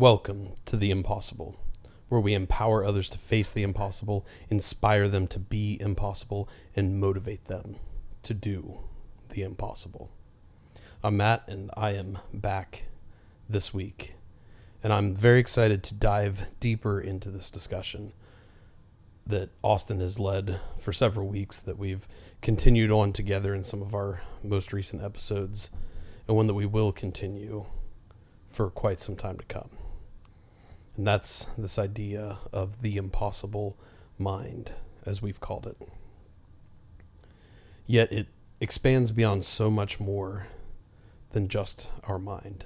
Welcome to The Impossible, where we empower others to face the impossible, inspire them to be impossible, and motivate them to do the impossible. I'm Matt, and I am back this week, and I'm very excited to dive deeper into this discussion that Austin has led for several weeks, that we've continued on together in some of our most recent episodes, and one that we will continue for quite some time to come. And that's this idea of the impossible mind, as we've called it. Yet it expands beyond so much more than just our mind.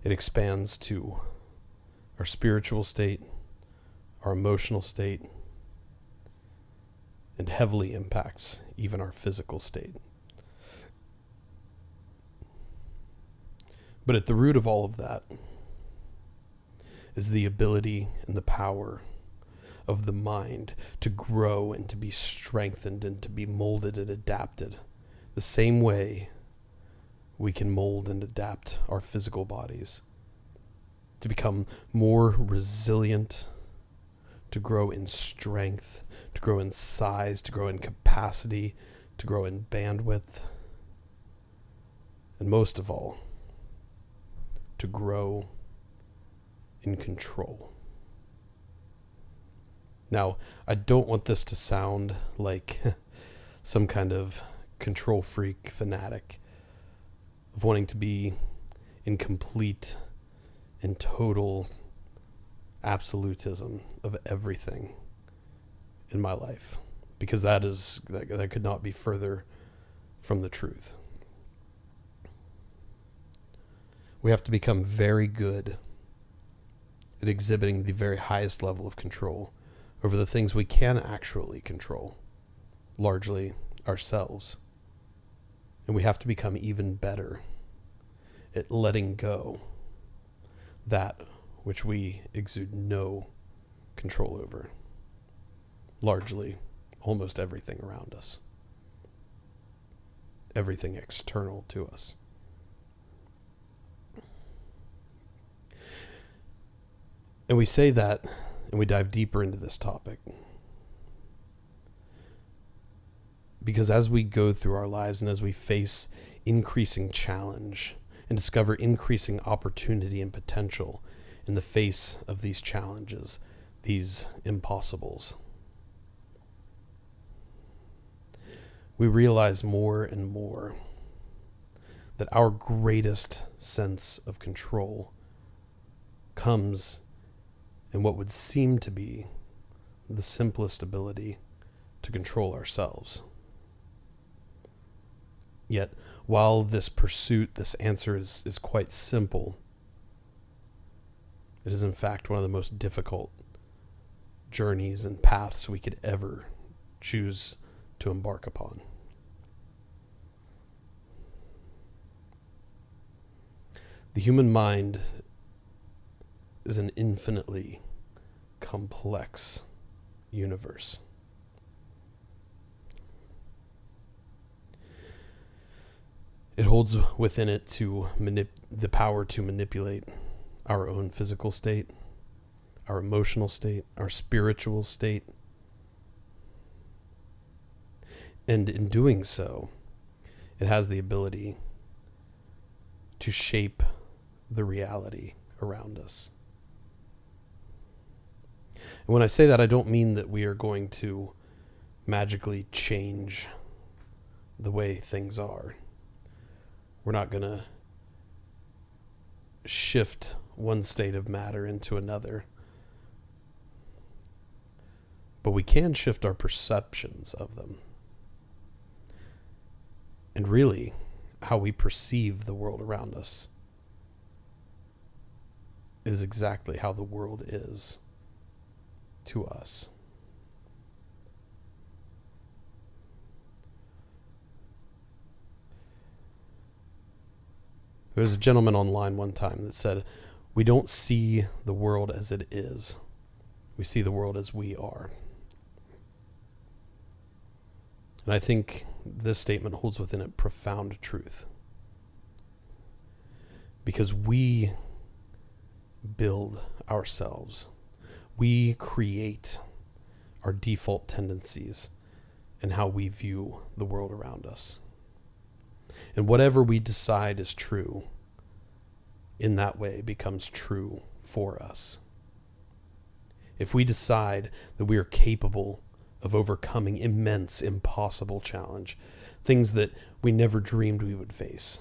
It expands to our spiritual state, our emotional state, and heavily impacts even our physical state. But at the root of all of that is the ability and the power of the mind to grow and to be strengthened and to be molded and adapted the same way we can mold and adapt our physical bodies to become more resilient, to grow in strength, to grow in size, to grow in capacity, to grow in bandwidth, and most of all, to grow in control. Now, I don't want this to sound like some kind of control freak fanatic of wanting to be in complete and total absolutism of everything in my life, because that could not be further from the truth. We have to become very good at exhibiting the very highest level of control over the things we can actually control, largely ourselves. And we have to become even better at letting go that which we exude no control over, largely almost everything around us, everything external to us. And we say that, and we dive deeper into this topic, because as we go through our lives and as we face increasing challenge and discover increasing opportunity and potential in the face of these challenges, these impossibles, we realize more and more that our greatest sense of control comes in what would seem to be the simplest ability to control ourselves. Yet, while this pursuit, this answer is quite simple, it is in fact one of the most difficult journeys and paths we could ever choose to embark upon. The human mind is an infinitely complex universe. It holds within it the power to manipulate our own physical state, our emotional state, our spiritual state. And in doing so, it has the ability to shape the reality around us. And when I say that, I don't mean that we are going to magically change the way things are. We're not going to shift one state of matter into another. But we can shift our perceptions of them. And really, how we perceive the world around us is exactly how the world is to us. There was a gentleman online one time that said, "We don't see the world as it is. We see the world as we are." And I think this statement holds within it profound truth. because we build ourselves. We create our default tendencies and how we view the world around us. And whatever we decide is true, in that way becomes true for us. If we decide that we are capable of overcoming immense, impossible challenge, things that we never dreamed we would face,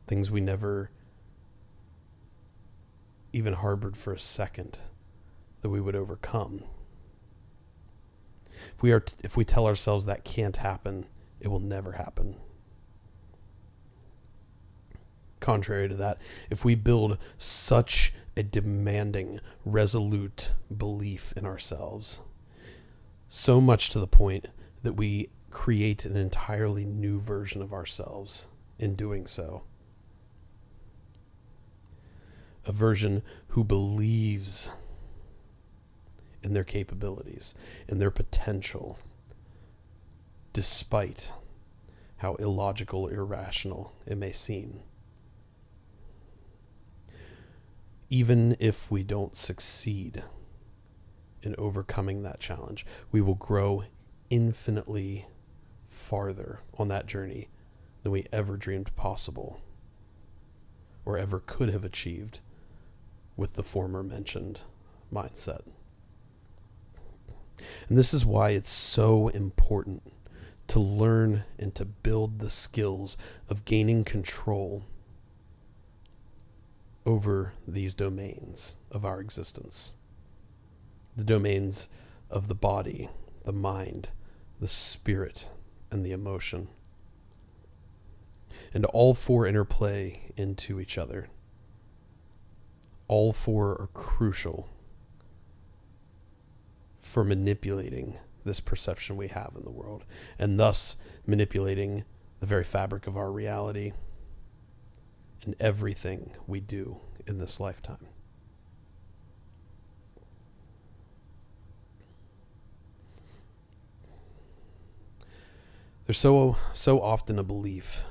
things we never even harbored for a second that we would overcome. If we tell ourselves that can't happen, it will never happen. Contrary to that, if we build such a demanding, resolute belief in ourselves, so much to the point that we create an entirely new version of ourselves in doing so. A version who believes in their capabilities, in their potential, despite how illogical, irrational it may seem. Even if we don't succeed in overcoming that challenge, we will grow infinitely farther on that journey than we ever dreamed possible or ever could have achieved with the former mentioned mindset. And this is why it's so important to learn and to build the skills of gaining control over these domains of our existence. The domains of the body, the mind, the spirit, and the emotion. And all four interplay into each other. All four are crucial for manipulating this perception we have in the world, and thus manipulating the very fabric of our reality and everything we do in this lifetime. There's so often a belief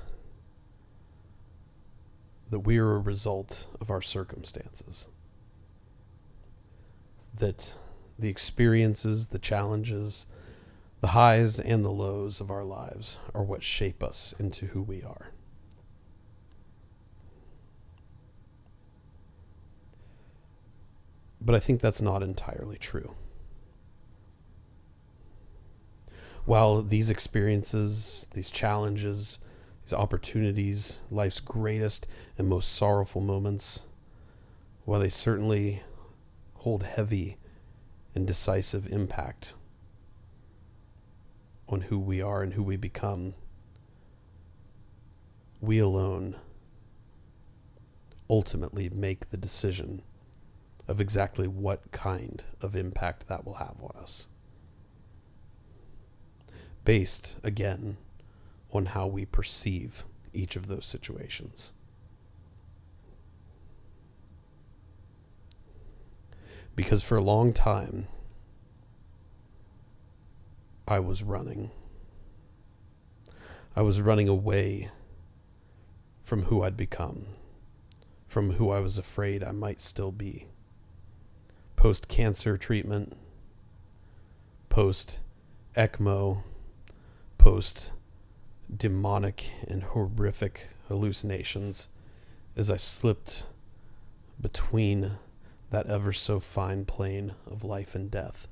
that we are a result of our circumstances, that the experiences, the challenges, the highs and the lows of our lives are what shape us into who we are. But I think that's not entirely true. While these experiences, these challenges, these opportunities, life's greatest and most sorrowful moments, while they certainly hold heavy and decisive impact on who we are and who we become, we alone ultimately make the decision of exactly what kind of impact that will have on us. Based, again, on how we perceive each of those situations. Because for a long time, I was running. I was running away from who I'd become, from who I was afraid I might still be. Post-cancer treatment, post-ECMO, post-demonic and horrific hallucinations, as I slipped between that ever so fine plane of life and death.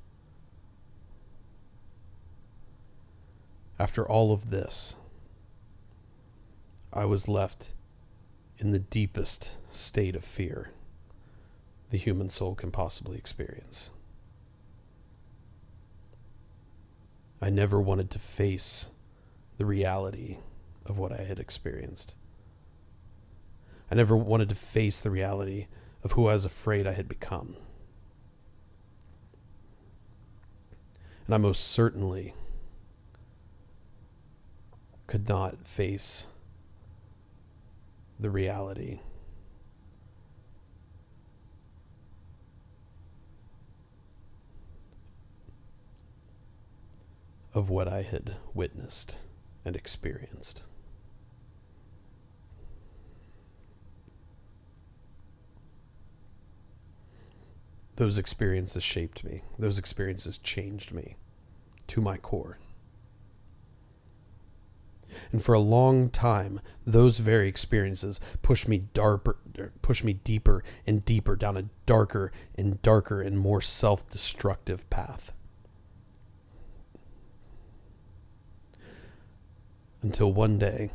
After all of this, I was left in the deepest state of fear the human soul can possibly experience. I never wanted to face the reality of what I had experienced. I never wanted to face the reality of who I was afraid I had become. And I most certainly could not face the reality of what I had witnessed and experienced. those experiences shaped me. Those experiences changed me to my core. And for a long time, those very experiences pushed me deeper and deeper down a darker and darker and more self-destructive path. Until one day,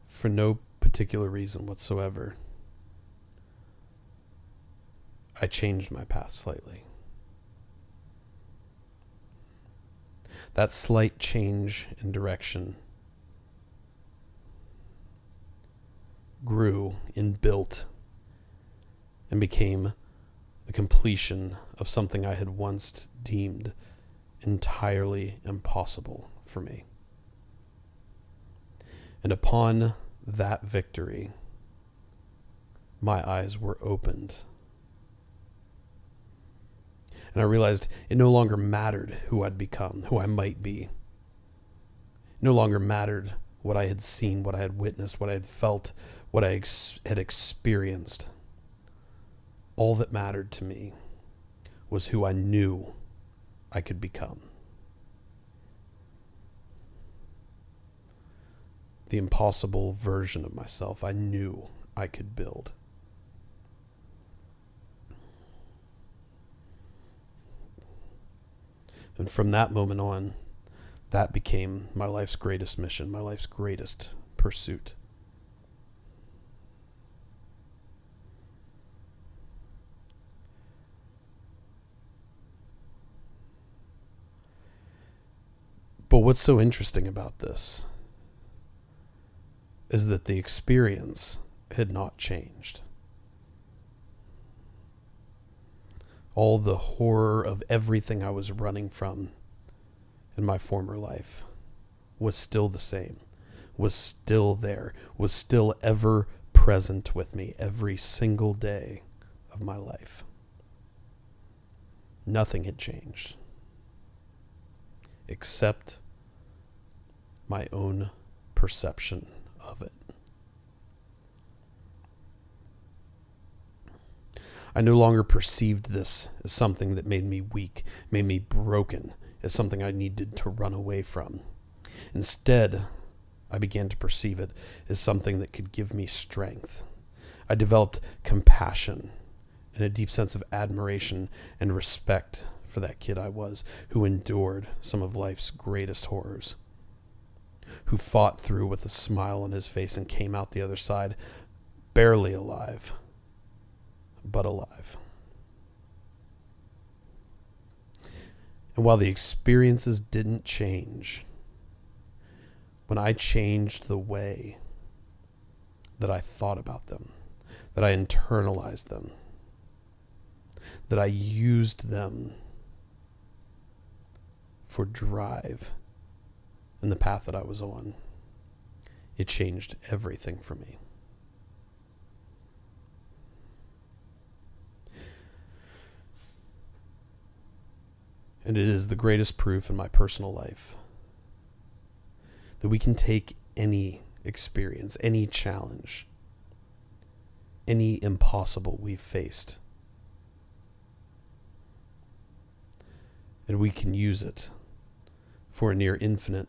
for no particular reason whatsoever, I changed my path slightly. That slight change in direction grew and built and became the completion of something I had once deemed entirely impossible for me. And upon that victory, my eyes were opened. And I realized it no longer mattered who I'd become, who I might be. It no longer mattered what I had seen, what I had witnessed, what I had felt, what I had experienced. All that mattered to me was who I knew I could become. The impossible version of myself I knew I could build. And from that moment on, that became my life's greatest mission, my life's greatest pursuit. But what's so interesting about this is that the experience had not changed. All the horror of everything I was running from in my former life was still the same, was still there, was still ever present with me every single day of my life. Nothing had changed except my own perception of it. I no longer perceived this as something that made me weak, made me broken, as something I needed to run away from. Instead, I began to perceive it as something that could give me strength. I developed compassion and a deep sense of admiration and respect for that kid I was, who endured some of life's greatest horrors, who fought through with a smile on his face and came out the other side barely alive, but alive. And while the experiences didn't change, when I changed the way that I thought about them, that I internalized them, that I used them for drive in the path that I was on, it changed everything for me. And it is the greatest proof in my personal life that we can take any experience, any challenge, any impossible we've faced, and we can use it for a near infinite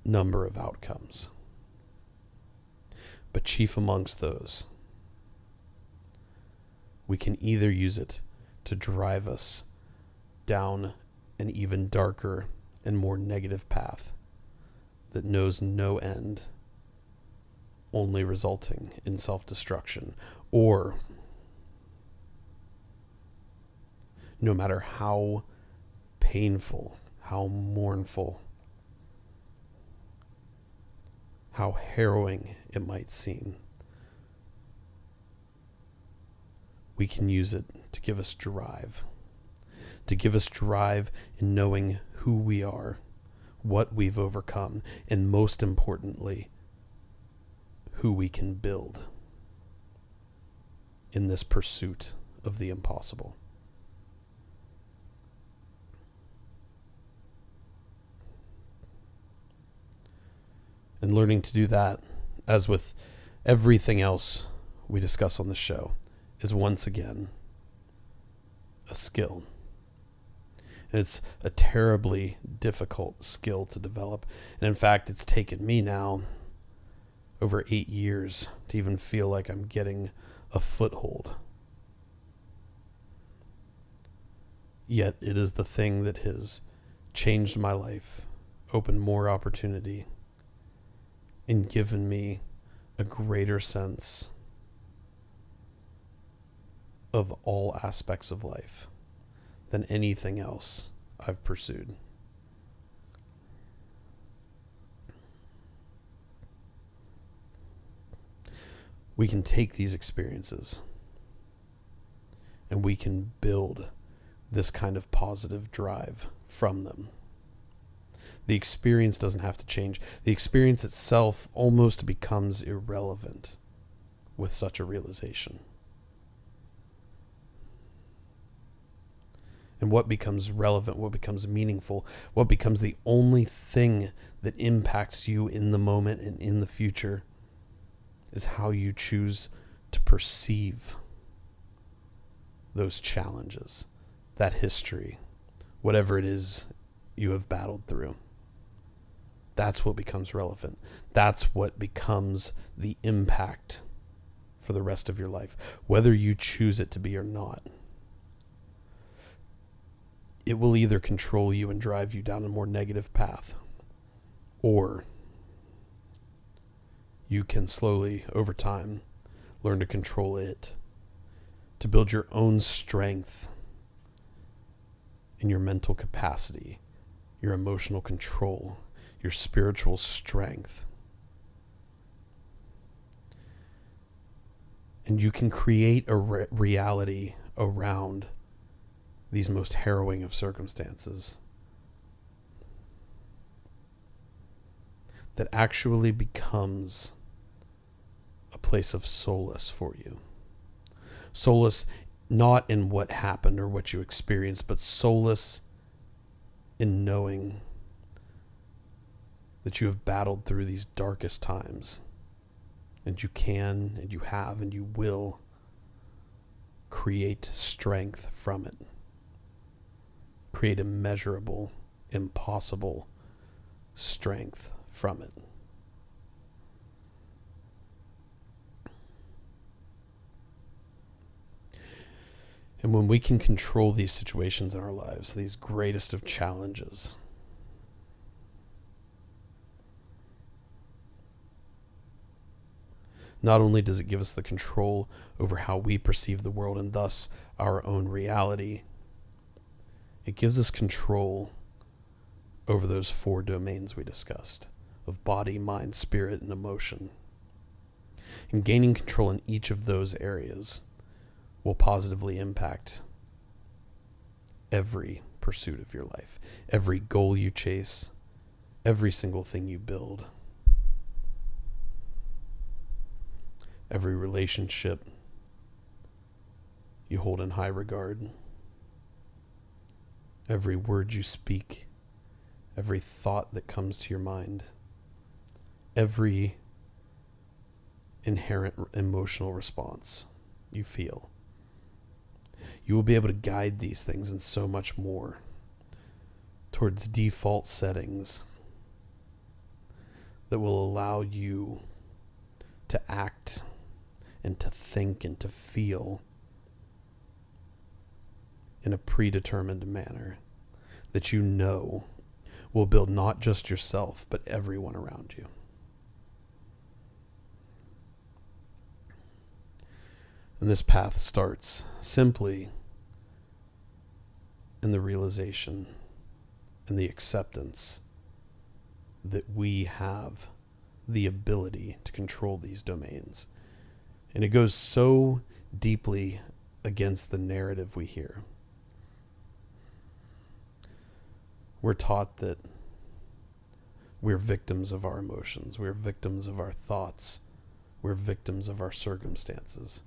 number of outcomes. But chief amongst those, we can either use it to drive us down an even darker and more negative path that knows no end, only resulting in self-destruction, or no matter how painful, how mournful, how harrowing it might seem, we can use it to give us drive. To give us drive in knowing who we are, what we've overcome, and most importantly, who we can build in this pursuit of the impossible. And learning to do that, as with everything else we discuss on the show is once again a skill. And it's a terribly difficult skill to develop. And in fact, it's taken me now over 8 years to even feel like I'm getting a foothold. Yet it is the thing that has changed my life, opened more opportunity, and given me a greater sense of all aspects of life than anything else I've pursued. We can take these experiences and we can build this kind of positive drive from them. The experience doesn't have to change. The experience itself almost becomes irrelevant with such a realization. And what becomes relevant, what becomes meaningful, what becomes the only thing that impacts you in the moment and in the future is how you choose to perceive those challenges, that history, whatever it is you have battled through. That's what becomes relevant. That's what becomes the impact for the rest of your life, whether you choose it to be or not. It will either control you and drive you down a more negative path, or you can slowly, over time, learn to control it, to build your own strength in your mental capacity, your emotional control, your spiritual strength. And you can create a reality around these most harrowing of circumstances that actually becomes a place of solace for you. Solace not in what happened or what you experienced, but solace in knowing that you have battled through these darkest times, and you can, and you have, and you will create strength from it. Create immeasurable, impossible strength from it. And when we can control these situations in our lives, these greatest of challenges, not only does it give us the control over how we perceive the world and thus our own reality, it gives us control over those 4 domains we discussed of body, mind, spirit, and emotion. And gaining control in each of those areas will positively impact every pursuit of your life, every goal you chase, every single thing you build, every relationship you hold in high regard, every word you speak, every thought that comes to your mind, every inherent emotional response you feel. You will be able to guide these things and so much more towards default settings that will allow you to act and to think and to feel in a predetermined manner that you know will build not just yourself, but everyone around you. And this path starts simply in the realization and the acceptance that we have the ability to control these domains. And it goes so deeply against the narrative we hear. We're taught that we're victims of our emotions. We're victims of our thoughts. We're victims of our circumstances.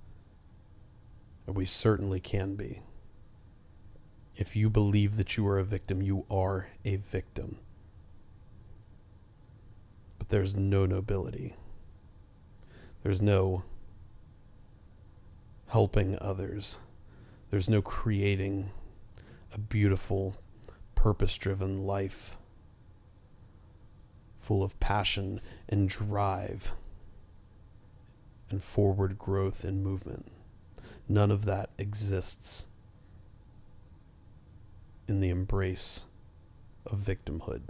And we certainly can be. If you believe that you are a victim, you are a victim. But there's no nobility. There's no helping others. There's no creating a beautiful, purpose-driven life full of passion and drive and forward growth and movement. None of that exists in the embrace of victimhood.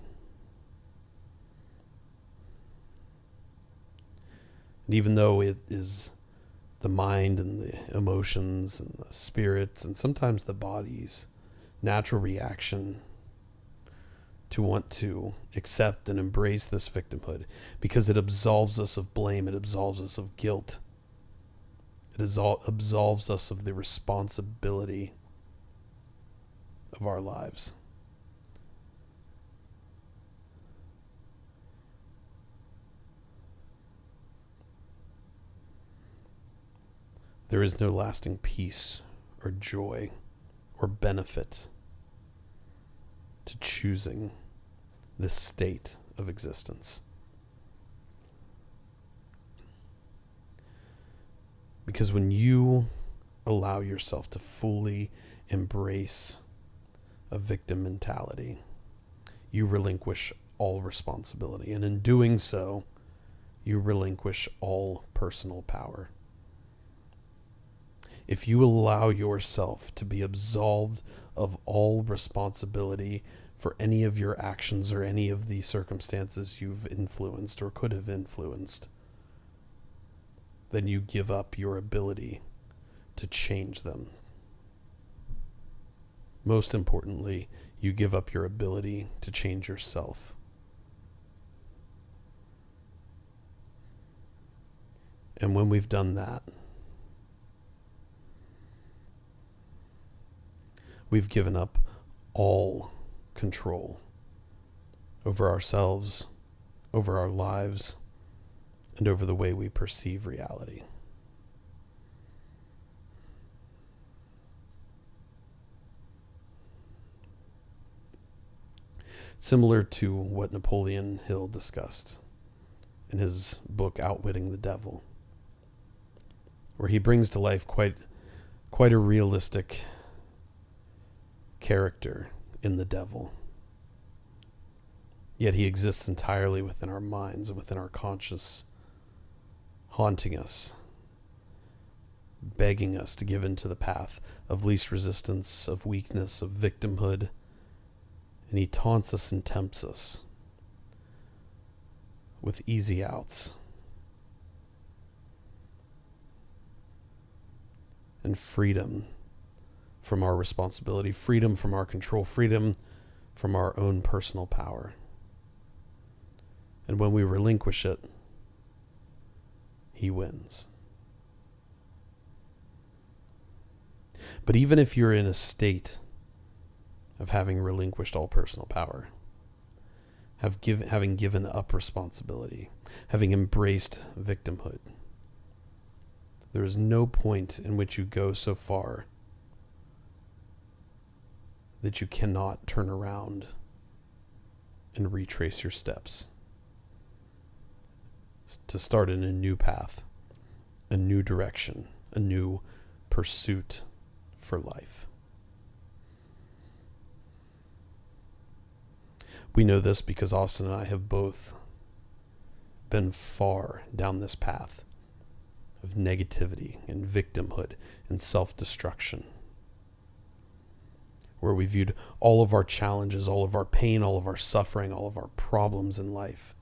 And even though it is the mind and the emotions and the spirits and sometimes the body's natural reaction to want to accept and embrace this victimhood, because it absolves us of blame, it absolves us of guilt, it absolves us of the responsibility of our lives. There is no lasting peace or joy or benefit to choosing this state of existence. Because when you allow yourself to fully embrace a victim mentality, you relinquish all responsibility. And in doing so, you relinquish all personal power. If you allow yourself to be absolved of all responsibility for any of your actions or any of the circumstances you've influenced or could have influenced, then you give up your ability to change them. Most importantly, you give up your ability to change yourself. And when we've done that, we've given up all control over ourselves, over our lives, and over the way we perceive reality. Similar to what Napoleon Hill discussed in his book Outwitting the Devil, where he brings to life quite a realistic character in the devil. Yet he exists entirely within our minds and within our conscious, haunting us, begging us to give into the path of least resistance, of weakness, of victimhood. And he taunts us and tempts us with easy outs and freedom from our responsibility, freedom from our control, freedom from our own personal power. And when we relinquish it, he wins. But even if you're in a state of having relinquished all personal power, having given up responsibility, having embraced victimhood, there is no point in which you go so far that you cannot turn around and retrace your steps to start in a new path, a new direction, a new pursuit for life. We know this because Austin and I have both been far down this path of negativity and victimhood and self-destruction, where we viewed all of our challenges, all of our pain, all of our suffering, all of our problems in life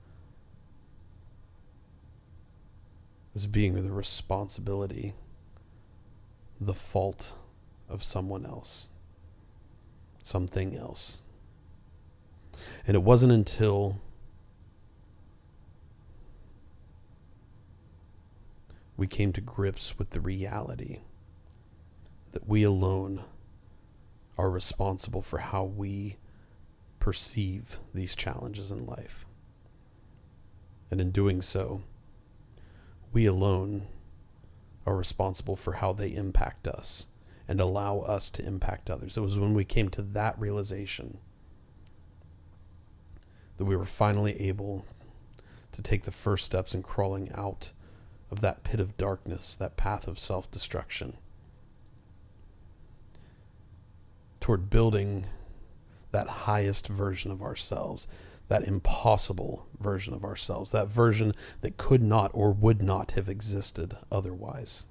as being the responsibility, the fault of someone else, something else. And it wasn't until we came to grips with the reality that we alone are responsible for how we perceive these challenges in life. And in doing so, we alone are responsible for how they impact us and allow us to impact others. It was when we came to that realization that we were finally able to take the first steps in crawling out of that pit of darkness, that path of self-destruction, toward building that highest version of ourselves, that impossible version of ourselves, that version that could not or would not have existed otherwise.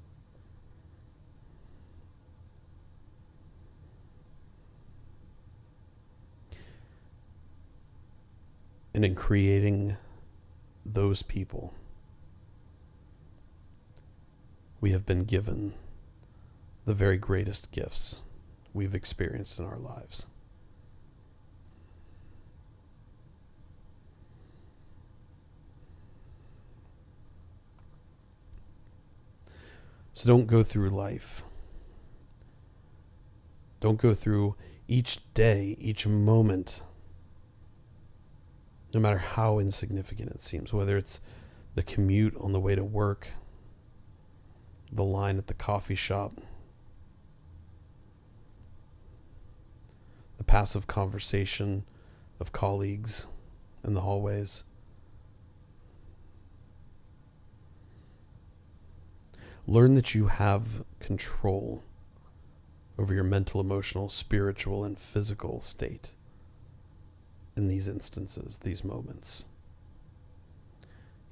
And in creating those people, we have been given the very greatest gifts we've experienced in our lives. So don't go through life. Don't go through each day, each moment, no matter how insignificant it seems, whether it's the commute on the way to work, the line at the coffee shop, the passive conversation of colleagues in the hallways. Learn that you have control over your mental, emotional, spiritual, and physical state in these instances, these moments.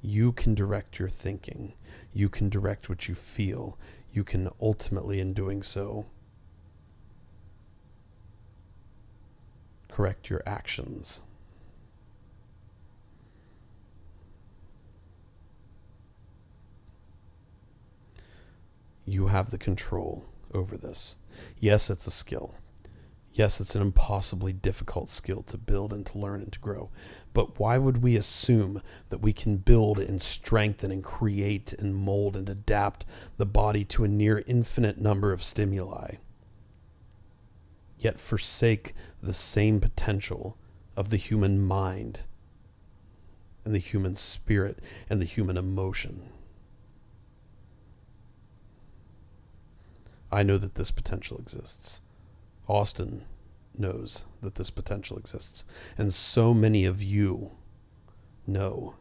You can direct your thinking. You can direct what you feel. You can ultimately, in doing so, correct your actions. You have the control over this. Yes, it's a skill. Yes, it's an impossibly difficult skill to build and to learn and to grow. But why would we assume that we can build and strengthen and create and mold and adapt the body to a near infinite number of stimuli, yet forsake the same potential of the human mind and the human spirit and the human emotion? I know that this potential exists. Austin knows that this potential exists. And so many of you know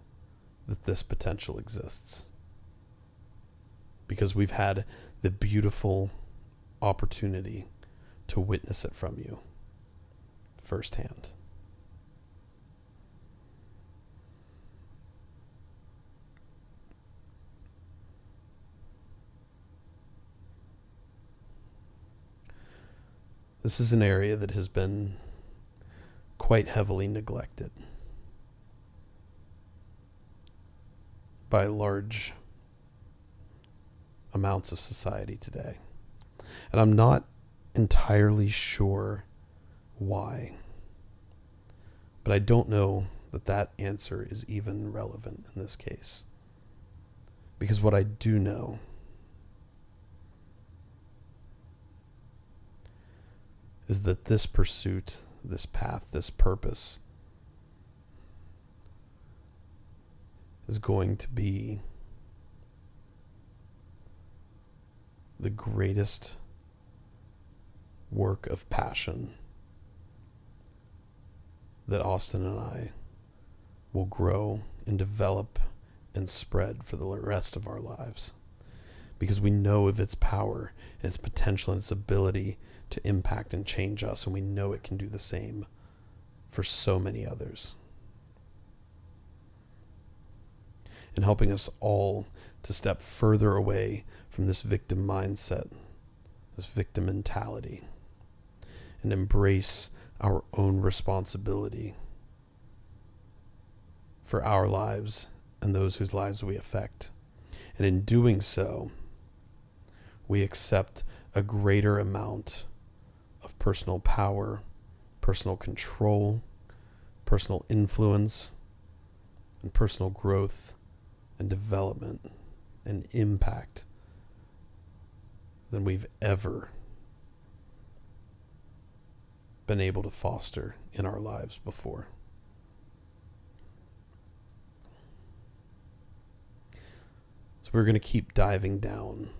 that this potential exists. Because we've had the beautiful opportunity to witness it from you firsthand. This is an area that has been quite heavily neglected by large amounts of society today. And I'm not entirely sure why. But I don't know that that answer is even relevant in this case. Because what I do know is that this pursuit, this path, this purpose is going to be the greatest work of passion that Austin and I will grow and develop and spread for the rest of our lives. Because we know of its power and its potential and its ability to impact and change us, and we know it can do the same for so many others. And helping us all to step further away from this victim mindset, this victim mentality, and embrace our own responsibility for our lives and those whose lives we affect. And in doing so, we accept a greater amount of personal power, personal control, personal influence, and personal growth and development and impact than we've ever been able to foster in our lives before. So we're going to keep diving down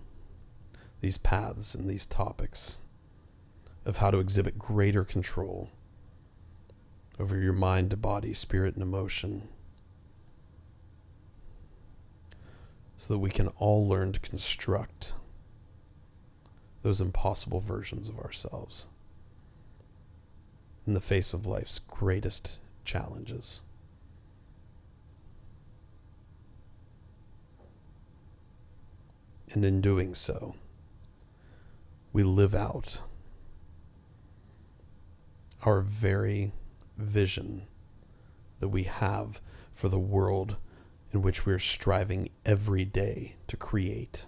these paths and these topics of how to exhibit greater control over your mind, body, spirit, and emotion, so that we can all learn to construct those impossible versions of ourselves in the face of life's greatest challenges. And in doing so, we live out our very vision that we have for the world in which we're striving every day to create.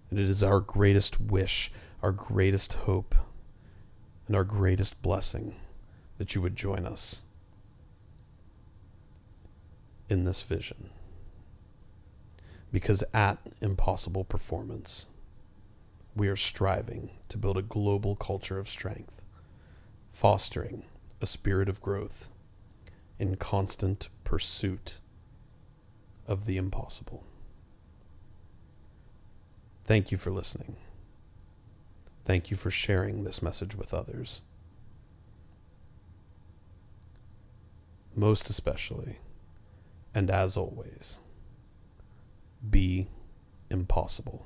And it is our greatest wish, our greatest hope, and our greatest blessing that you would join us in this vision. Because at Impossible Performance, we are striving to build a global culture of strength, fostering a spirit of growth in constant pursuit of the impossible. Thank you for listening. Thank you for sharing this message with others. Most especially, and as always, be impossible.